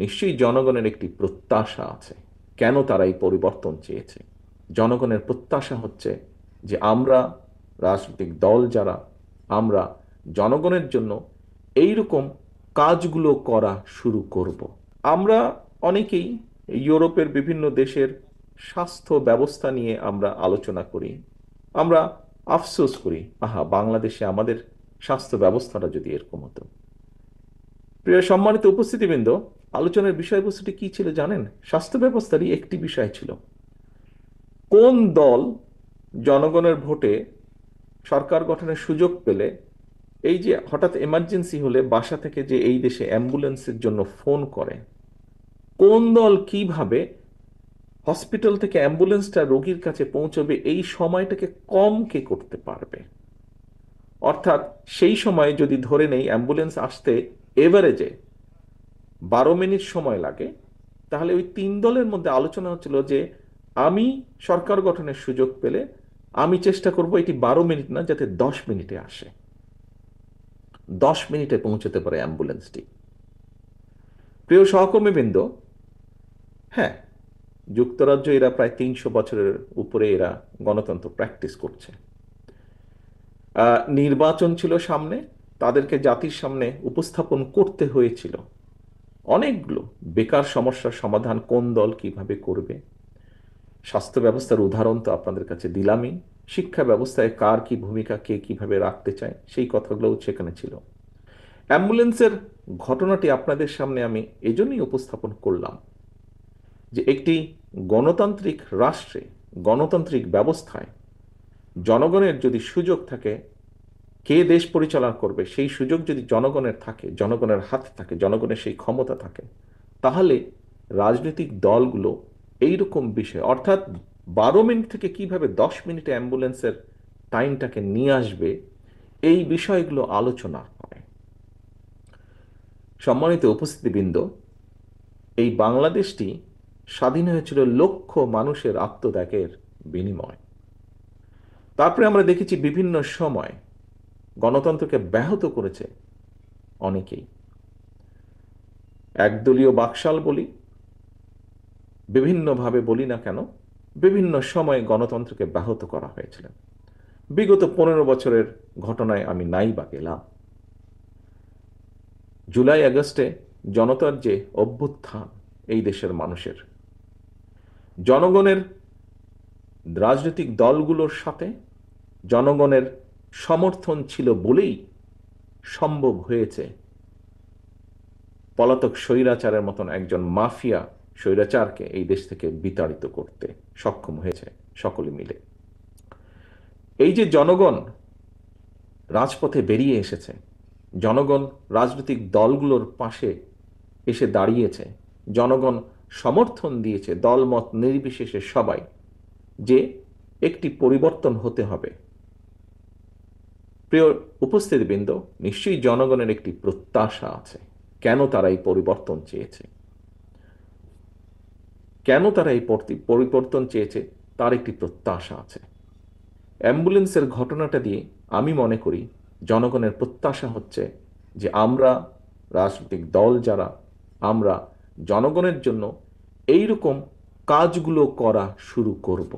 নিশ্চয়ই জনগণের একটি প্রত্যাশা আছে। কেন তারা এই পরিবর্তন চেয়েছে? জনগণের প্রত্যাশা হচ্ছে যে আমরা, রাজনৈতিক দল যারা, আমরা জনগণের জন্য এইরকম কাজগুলো করা শুরু করব। আমরা অনেকেই ইউরোপের বিভিন্ন দেশের স্বাস্থ্য ব্যবস্থা নিয়ে আমরা আলোচনা করি। আমরা আফসোস করি, আহা, বাংলাদেশে আমাদের স্বাস্থ্য ব্যবস্থাটা যদি এরকম হতো। প্রিয় সম্মানিত উপস্থিতিবৃন্দ, আলোচনার বিষয়বস্তুটি কি ছিল জানেন? স্বাস্থ্য ব্যবস্থারই একটি বিষয় ছিল। কোন দল জনগণের ভোটে সরকার গঠনের সুযোগ পেলে, এই যে হঠাৎ এমার্জেন্সি হলে বাসা থেকে যে এই দেশে অ্যাম্বুলেন্সের জন্য ফোন করে, কোন দল কিভাবে হসপিটাল থেকে অ্যাম্বুলেন্সটা রোগীর কাছে পৌঁছবে এই সময়টাকে কম কে করতে পারবে। অর্থাৎ সেই সময় যদি ধরে নেই অ্যাম্বুলেন্স আসতে এভারেজে 12 মিনিট সময় লাগে, তাহলে ওই তিন দলের মধ্যে আলোচনা হচ্ছিল যে আমি সরকার গঠনের সুযোগ পেলে আমি চেষ্টা করব এটি 12 মিনিট না, যাতে 10 মিনিটে আসে, 10 মিনিটে পৌঁছতে পারে অ্যাম্বুলেন্সটি। প্রিয় সহকর্মীবৃন্দ, হ্যাঁ, যুক্তরাজ্য এরা প্রায় 300 বছরের উপরে এরা গণতন্ত্র প্র্যাকটিস করছে। নির্বাচন ছিল সামনে, তাদেরকে জাতির সামনে উপস্থাপন করতে হয়েছিল অনেকগুলো বেকার সমস্যার সমাধান কোন দল কিভাবে করবে। স্বাস্থ্য ব্যবস্থার উদাহরণ তো আপনাদের কাছে দিলামই। শিক্ষা ব্যবস্থায় কার কি ভূমিকা, কে কিভাবে রাখতে চায়, সেই কথাগুলোও সেখানে ছিল। অ্যাম্বুলেন্সের ঘটনাটি আপনাদের সামনে আমি এজন্যই উপস্থাপন করলাম যে একটি গণতান্ত্রিক রাষ্ট্রে, গণতান্ত্রিক ব্যবস্থায় জনগণের যদি সুযোগ থাকে কে দেশ পরিচালনা করবে, সেই সুযোগ যদি জনগণের থাকে, জনগণের হাতে থাকে, জনগণের সেই ক্ষমতা থাকে, তাহলে রাজনৈতিক দলগুলো এইরকম বিষয়, অর্থাৎ 12 মিনিট থেকে কিভাবে 10 মিনিটে অ্যাম্বুলেন্সের টাইমটাকে নিয়ে আসবে, এই বিষয়গুলো আলোচনা হয়। সম্মানিত উপস্থিতিবৃন্দ, এই বাংলাদেশটি স্বাধীন হয়েছিল লক্ষ মানুষের আত্মত্যাগের বিনিময়। তারপরে আমরা দেখেছি বিভিন্ন সময় গণতন্ত্রকে ব্যাহত করেছে অনেকেই। একদলীয় বাকশাল বলি, বিভিন্নভাবে বলি না কেন, বিভিন্ন সময়ে গণতন্ত্রকে ব্যাহত করা হয়েছিল। বিগত 15 বছরের ঘটনায় আমি নাই বা গেলাম। জুলাই আগস্টে জনতার যে অভ্যুত্থান, এই দেশের মানুষের, জনগণের রাজনৈতিক দলগুলোর সাথে জনগণের সমর্থন ছিল বলেই সম্ভব হয়েছে পলাতক স্বৈরাচারের মতন একজন মাফিয়া স্বৈরাচারকে এই দেশ থেকে বিতাড়িত করতে সক্ষম হয়েছে সকলে মিলে। এই যে জনগণ রাজপথে বেরিয়ে এসেছে, জনগণ রাজনৈতিক দলগুলোর পাশে এসে দাঁড়িয়েছে, জনগণ সমর্থন দিয়েছে দলমত নির্বিশেষে সবাই, যে একটি পরিবর্তন হতে হবে। প্রিয় উপস্থিতিবৃন্দ, নিশ্চয়ই জনগণের একটি প্রত্যাশা আছে। কেন তারা এই পরিবর্তন চেয়েছে, কেন তারা এই পরিবর্তন চেয়েছে, তার একটি প্রত্যাশা আছে। অ্যাম্বুলেন্সের ঘটনাটা দিয়ে আমি মনে করি জনগণের প্রত্যাশা হচ্ছে যে আমরা, রাজনৈতিক দল যারা, আমরা জনগণের জন্য এইরকম কাজগুলো করা শুরু করব।